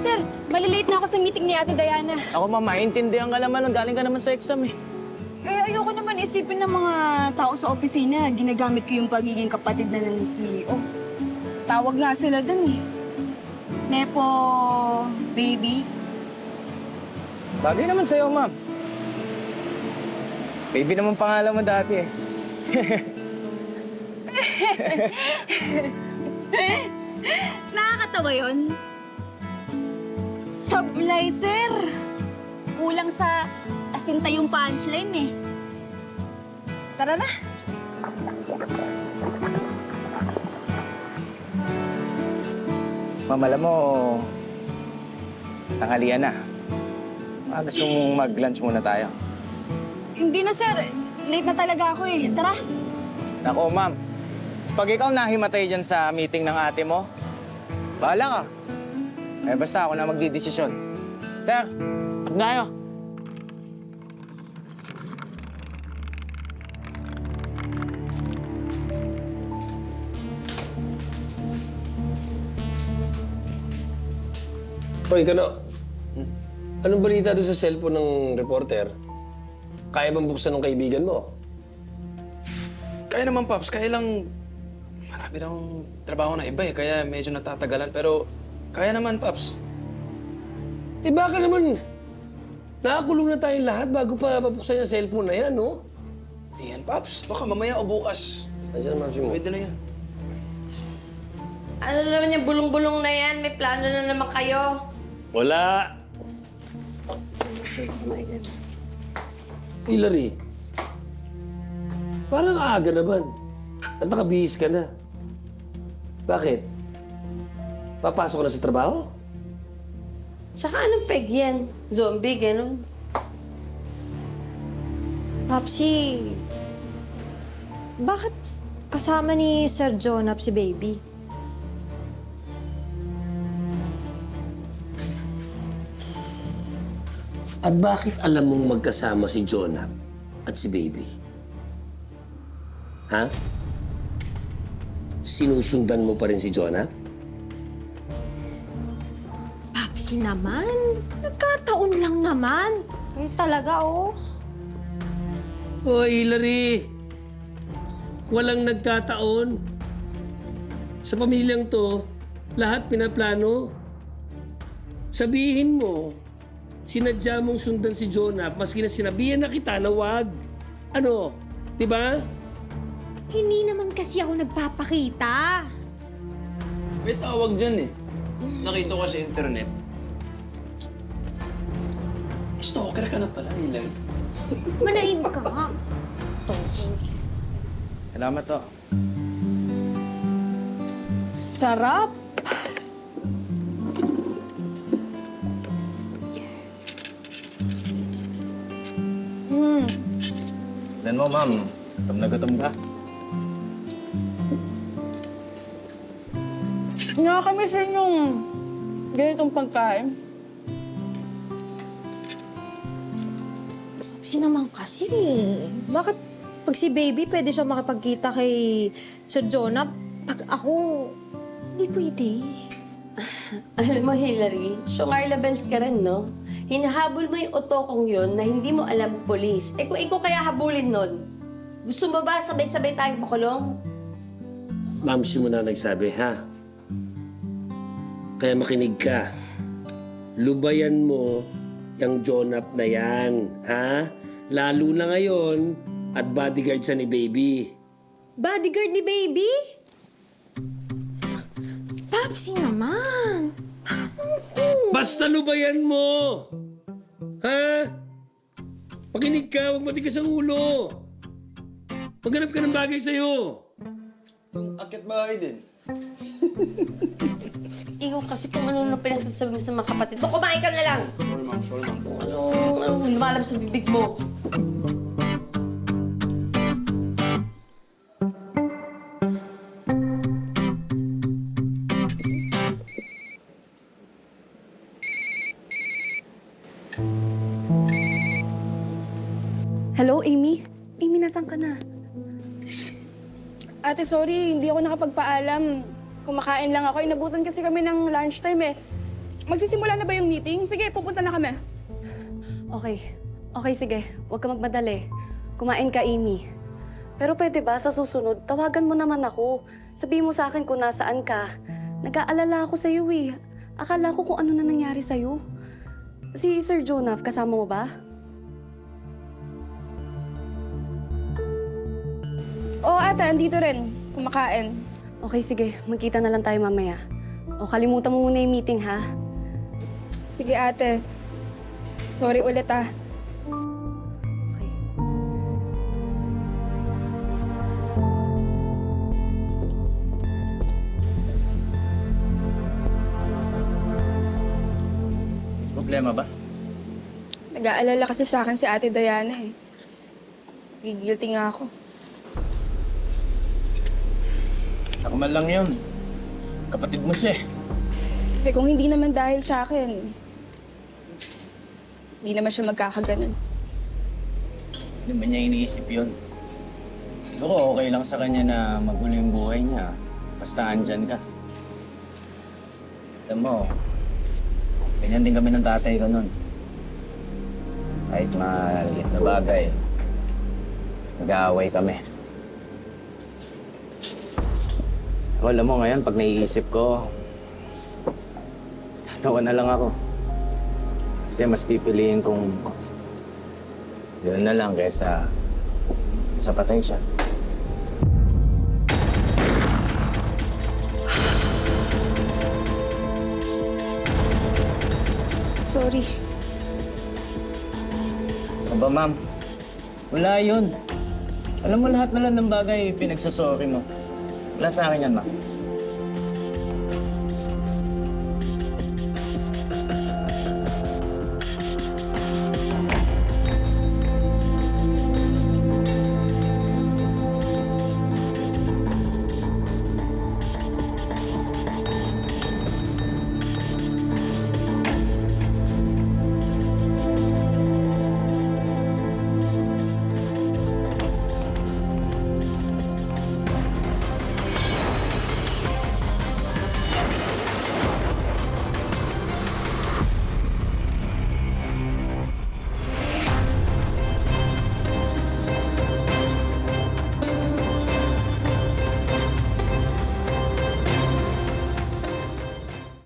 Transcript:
sir. Malilate na ako sa meeting ni Ate Diana. Ako, ma'am, maintindihan ka naman. Galing ka naman sa exam, eh. Eh, ayoko naman isipin ng mga tao sa opisina. Ginagamit ko yung pagiging kapatid na ng CEO. Tawag nga sila dun eh. Nepo, baby. Bagay naman sa'yo, ma'am. Baby naman pangalan mo dati, eh. Nakakatawa yun. Sablay, sir. Kulang sa asinta yung punchline eh. Tara na. Ma'am, alam mo, tanghalian na. Gusto mong mag-lunch muna tayo. Hindi na, sir. Late na talaga ako eh. Tara. Nako, ma'am. Pag ikaw nahimatay dyan sa meeting ng ate mo, bahala ka. Eh, basta ako na magdidesisyon. Sir, huwag na kayo. Hoy, Kano. Anong balita doon sa cellphone ng reporter? Kaya bang buksan ng kaibigan mo? Kaya naman, Pops. Kaya lang, marami ng trabaho na iba eh. Kaya medyo natatagalan. Pero kaya naman, Pops. Eh baka naman, nakakulong na tayong lahat bago pa mabuksan yung cellphone na yan, no? Iyan, Pops. Baka mamaya o bukas. Andiyan naman mo. Pwede na yan. Ano naman yung bulong-bulong na yan? May plano na naman kayo. Wala. Hillary, parang aga naman. At nakabihis ka na. Bakit? Papasok ka na sa trabaho? Tsaka anong peg yan? Zombie, gano'n? Papsi, bakit kasama ni Sir Jonap si Baby? At bakit alam mong magkasama si Jonah at si Baby? Ha? Sinusundan mo pa rin si Jonah? Papsi naman, nagkataon lang naman. Kaya talaga, oh. Oh, Hillary! Walang nagkataon. Sa pamilyang to, lahat pinaplano. Sabihin mo, sinadya mong sundan si Jonah, maski na sinabihan na kita na wag. Ano? Diba? Hindi naman kasi ako nagpapakita. May tawag dyan eh. Nakita ko sa internet. Stalker ka na pala, Ilan. Manahin ka nga. Salamat to. Sarap. Tignan mo, ma'am. Gutom na gutom ka. Nakakamiss rin yung ganitong pagkain. Papsi naman kasi. Bakit pag si Baby pwede siya makipagkita kay Sir Jonap? Pag ako, hindi pwede. Alam mo, Hillary, Shongar Labels ka rin, no? Hinahabol mo yung otokong yun na hindi mo alam polis. Eh kung ikaw kaya habulin nun, gusto mo ba sabay-sabay tayong pakulong? Ma'am, si mo na nagsabi, ha? Kaya makinig ka. Lubayan mo yung Jonah na yan, ha? Lalo na ngayon at bodyguard siya ni Baby. Bodyguard ni Baby? Papsi naman. Basta lubayan mo! Ha? Makinig ka, huwag matigas ang ulo. Maghanap ka ng bagay sa'yo. Yung akyat bahay din. Ikaw kasi kung ano pinagsasabi mo sa mga kapatid mo, kumain ka na lang! Sorry, ma'am. Sorry, ma'am. Anong lumalab sa bibig mo? Hello, Amy? Amy, nasan ka na? Ate, sorry. Hindi ako nakapagpaalam. Kumakain lang ako. Inabutan kasi kami ng lunchtime eh. magsisimula na ba yung meeting? Sige, pupunta na kami. Okay. Okay, sige. Huwag ka magmadali. Kumain ka, Amy. Pero pwede ba sa susunod, tawagan mo naman ako. Sabihin mo sa akin kung nasaan ka. Nag-aalala ako sa'yo eh. Akala ko kung ano na nangyari sa'yo. Si Sir Jonah, kasama mo ba? Oo, ate, andito rin. Kumakain. Okay, sige. Magkita na lang tayo mamaya. O, kalimutan mo muna yung meeting, ha? Sige, ate. Sorry ulit, ah. Okay. Problema ba? Nag-aalala kasi sa akin si Ate Diana eh. Gigilty nga ako. Ako man lang yun. Kapatid mo siya eh. Eh kung hindi naman dahil sa akin, hindi naman siya magkakaganon. Hindi ba niya iniisip yun? Siguro okay lang sa kanya na magulo yung buhay niya. Basta andyan ka. Alam mo, ganyan din kami ng tatay ko nun. Kahit maliit na bagay, nag-aaway kami. Alam mo ngayon, pag naiisip ko, tatawa na lang ako. Kasi mas pipiliin kong yun na lang kaysa sa patay siya. Sorry. Aba, ma'am. Wala yun. Alam mo, lahat na lang ng bagay pinagsasorry mo. Wala sa akin yan, ma'am.